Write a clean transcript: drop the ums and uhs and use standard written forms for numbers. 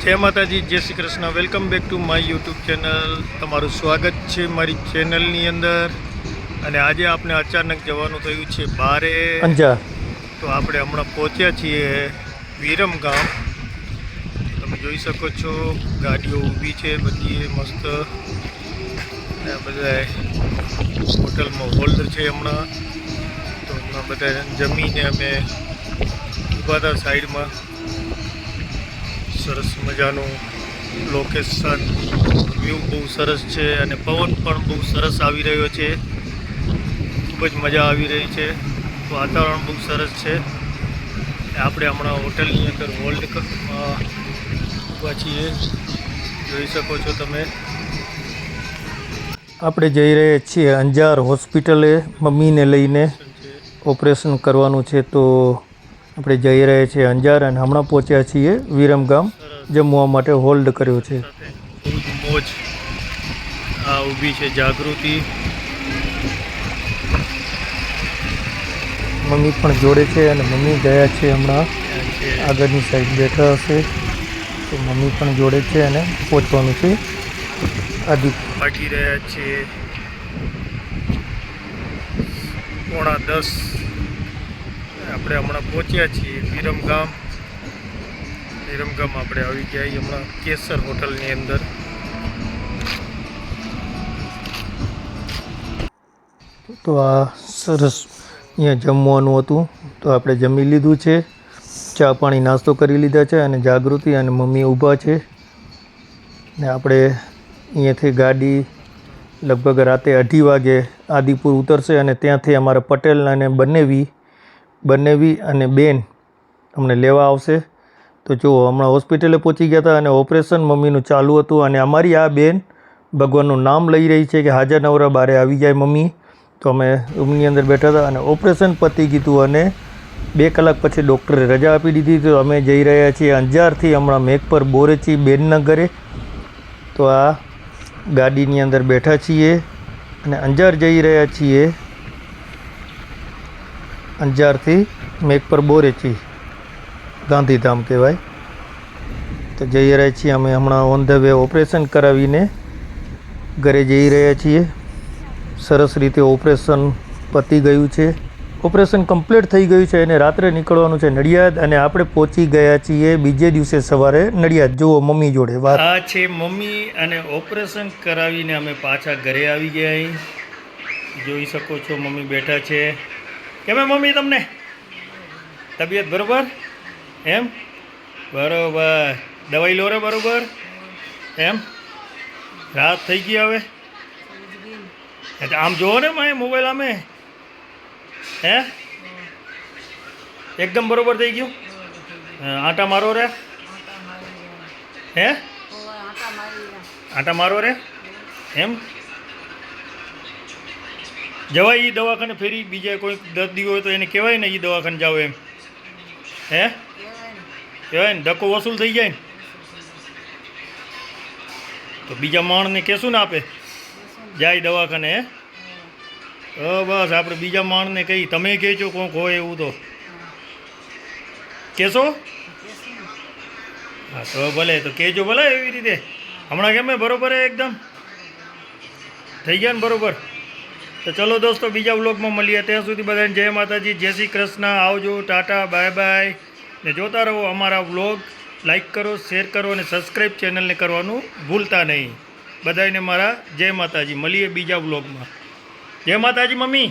જય માતાજી, જય Shri Krishna. Welcome back to my YouTube channel. તમારું સ્વાગત છે મારી ચેનલની અંદર. અને આજે આપણે અચાનક જવાનું થયું છે બારે અંજાર. તો આપણે હમણાં પહોંચ્યા છીએ વિરમગામ. તમે જોઈ શકો છો ગાડીઓ ઊભી છે બધી મસ્ત. બધા હોટલમાં હોલ્ડર છે હમણાં. તો હમણાં બધા જમીને અમે ઊભા હતા સાઈડમાં. સરસ મજાનું લોકેશન, વ્યૂ બહુ સરસ છે અને પવન પણ બહુ સરસ આવી રહ્યો છે. ખૂબ જ મજા આવી રહી છે. વાતાવરણ બહુ સરસ છે. આપણે હમણાં હોટલની અંદર હોલ્ડ ઊભા છીએ, જોઈ શકો છો તમે. આપણે જઈ રહ્યા છીએ અંજાર હોસ્પિટલે. મમ્મીને લઈને ઓપરેશન કરવાનું છે, તો આપણે જઈ રહ્યા છીએ અંજાર અને હમણાં પહોંચ્યા છીએ વિરમગામ. જમવા માટે હોલ્ડ કર્યો છે. મોજ આ ઊભી છે જાગૃતિ. મમ્મી પણ જોડે છે અને મમ્મી ગયા છે હમણાં આગળની સાઈડ બેઠા હશે, તો મમ્મી પણ જોડે છે અને પહોંચવાનું છે. આદિ ભાગી રહ્યા છે 9:30. આપણે હમણાં પહોંચ્યા છીએ વિરમગામ. વિરમગામ આપણે આવી ગયા હમણાં કેસર હોટલની અંદર. તો આ સરસ અહીંયા જમવાનું હતું, તો આપણે જમી લીધું છે. ચા પાણી નાસ્તો કરી લીધા છે અને જાગૃતિ અને મમ્મી ઊભા છે. ને આપણે અહીંયાથી ગાડી લગભગ રાતે 2:30 વાગે આદિપુર ઉતરશે અને ત્યાંથી અમારા પટેલ અને બંનેવી અને બેન અમને લેવા આવશે. તો જુઓ, હમણાં હોસ્પિટલે પહોંચી ગયા હતા અને ઓપરેશન મમ્મીનું ચાલુ હતું. અને અમારી આ બેન ભગવાનનું નામ લઈ રહી છે કે હાજર નવરા બારે આવી જાય મમ્મી. તો અમે રૂમની અંદર બેઠા હતા અને ઓપરેશન પતી ગયું અને 2 કલાક પછી ડૉક્ટરે રજા આપી દીધી. તો અમે જઈ રહ્યા છીએ અંજારથી હમણાં મેઘપર બોરેચી બેનના ઘરે. તો આ ગાડીની અંદર બેઠા છીએ અને અંજાર જઈ રહ્યા છીએ. અંજારથી મેઘપર બોરેચી ગાંધીધામ કહેવાય. તો જઈ રહ્યા છીએ અમે હમણાં ઓન ધ વે. ઓપરેશન કરાવીને ઘરે જઈ રહ્યા છીએ. સરસ રીતે ઓપરેશન પતી ગયું છે. ઓપરેશન કમ્પ્લીટ થઈ ગયું છે અને રાત્રે નીકળવાનું છે નડિયાદ. અને આપણે પહોંચી ગયા છીએ બીજે દિવસે સવારે નડિયાદ. જુઓ મમ્મી જોડે વાત. આ છે મમ્મી અને ઓપરેશન કરાવીને અમે પાછા ઘરે આવી ગયા. અહીં જોઈ શકો છો મમ્મી બેઠા છે. કેમ મમ્મી તમને તબિયત બરોબર? એમ બરોબર. દવાઈ લો રે બરોબર? એમ રાત થઈ ગઈ હવે? આમ જોવો ને મેં મોબાઈલ આમે. હે એકદમ બરોબર થઈ ગયું? આંટા મારો રે. હે આંટા મારો રે. એમ જવાય એ દવાખાને ફેરી? બીજા કોઈ દર્દી હોય તો એને કહેવાય ને એ દવાખાને જાઓ એમ? હે કહેવાય ને? ધક્કો વસૂલ થઈ જાય ને? તો બીજા માણસને કહેશું ને આપે જાય દવાખાને. હે બસ આપણે બીજા માણસને કહી, તમે કહેજો કોક હોય એવું તો કહેશો? હા તો ભલે, તો કહેજો ભલે એવી રીતે. હમણાં કેમ બરોબર એકદમ થઈ ગયા ને બરોબર? તો ચલો દોસ્તો, બીજા વ્લોગમાં મળીએ. ત્યાં સુધી બધાને જય માતાજી, જય શ્રી કૃષ્ણ. આવજો, ટાટા, બાય બાય. ને જોતા રહો અમારા વ્લોગ. લાઈક કરો, શેર કરો અને સબસ્ક્રાઈબ ચેનલને કરવાનું ભૂલતા નહીં. બધાને મારા જય માતાજી. મળીએ બીજા વ્લોગમાં. જય માતાજી મમ્મી.